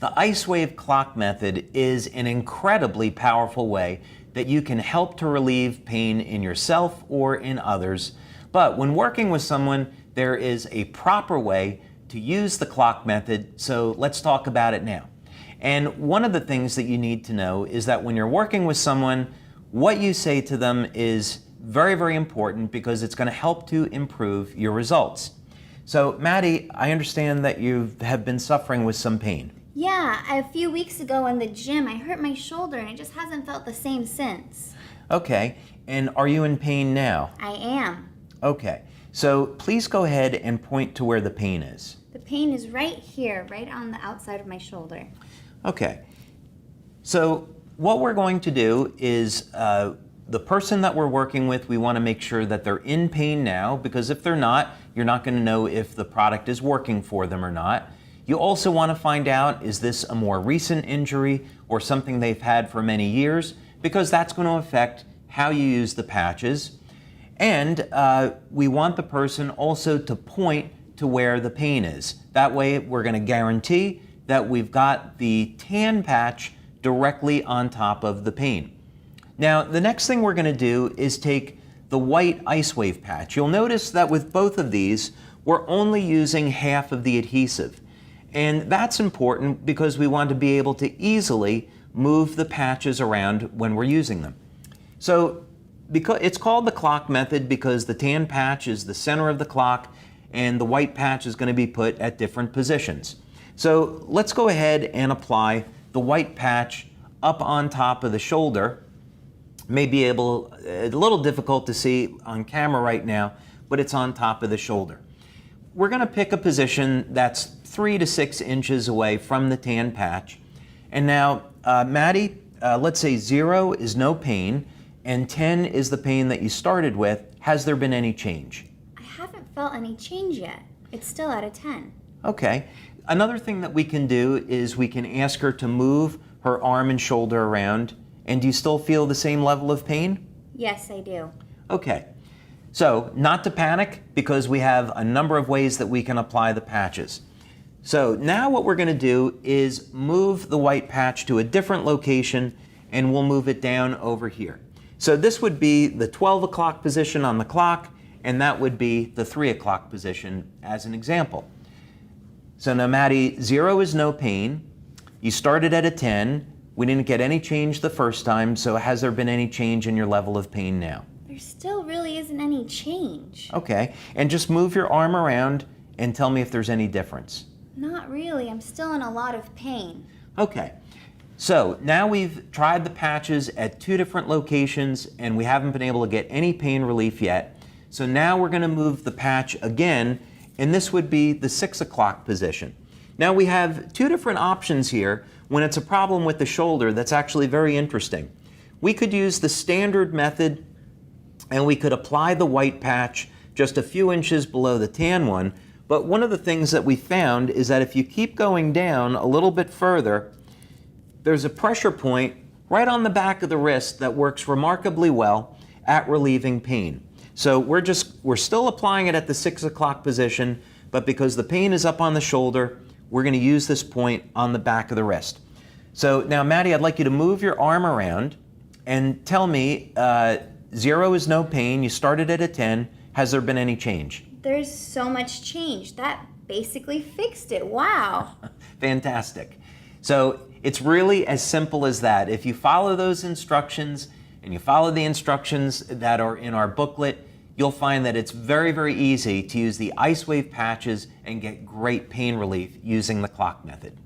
The IceWave clock method is an incredibly powerful way that you can help to relieve pain in yourself or in others. But when working with someone, there is a proper way to use the clock method, so let's talk about it now. And one of the things that you need to know is that when you're working with someone, what you say to them is very, very important because it's going to help to improve your results. So, Maddie, I understand that you have been suffering with some pain. Yeah, a few weeks ago in the gym, I hurt my shoulder and it just hasn't felt the same since. Okay, and are you in pain now? I am. Okay, so please go ahead and point to where the pain is. The pain is right here, right on the outside of my shoulder. Okay, so what we're going to do is the person that we're working with, we want to make sure that they're in pain now, because if they're not, you're not going to know if the product is working for them or not. You also want to find out, is this a more recent injury or something they've had for many years? Because that's going to affect how you use the patches. And we want the person also to point to where the pain is. That way we're going to guarantee that we've got the tan patch directly on top of the pain. Now, the next thing we're going to do is take the white IceWave patch. You'll notice that with both of these, we're only using half of the adhesive. And that's important because we want to be able to easily move the patches around when we're using them. So it's called the clock method because the tan patch is the center of the clock and the white patch is going to be put at different positions. So let's go ahead and apply the white patch up on top of the shoulder. May be a little difficult to see on camera right now, but it's on top of the shoulder. We're going to pick a position that's 3 to 6 inches away from the tan patch. And now, Maddie, let's say 0 is no pain and 10 is the pain that you started with. Has there been any change? I haven't felt any change yet. It's still at a 10. Okay. Another thing that we can do is we can ask her to move her arm and shoulder around. And do you still feel the same level of pain? Yes, I do. Okay. So, not to panic because we have a number of ways that we can apply the patches. So now what we're going to do is move the white patch to a different location and we'll move it down over here. So this would be the 12 o'clock position on the clock and that would be the 3 o'clock position as an example. So now Maddie, 0 is no pain. You started at a 10. We didn't get any change the first time, so has there been any change in your level of pain now? There still really isn't any change. Okay, and just move your arm around and tell me if there's any difference. Not really. I'm still in a lot of pain. Okay, so now we've tried the patches at 2 different locations and we haven't been able to get any pain relief yet. So now we're going to move the patch again, and this would be the 6 o'clock position. Now we have 2 different options here when it's a problem with the shoulder that's actually very interesting. We could use the standard method and we could apply the white patch just a few inches below the tan one. But one of the things that we found is that if you keep going down a little bit further, there's a pressure point right on the back of the wrist that works remarkably well at relieving pain. So we're still applying it at the 6 o'clock position, but because the pain is up on the shoulder, we're going to use this point on the back of the wrist. So now, Maddie, I'd like you to move your arm around and tell me, 0 is no pain, you started at a 10, has there been any change? There's so much change. That basically fixed it. Wow. Fantastic. So it's really as simple as that. If you follow those instructions and you follow the instructions that are in our booklet, you'll find that it's very, very easy to use the IceWave patches and get great pain relief using the clock method.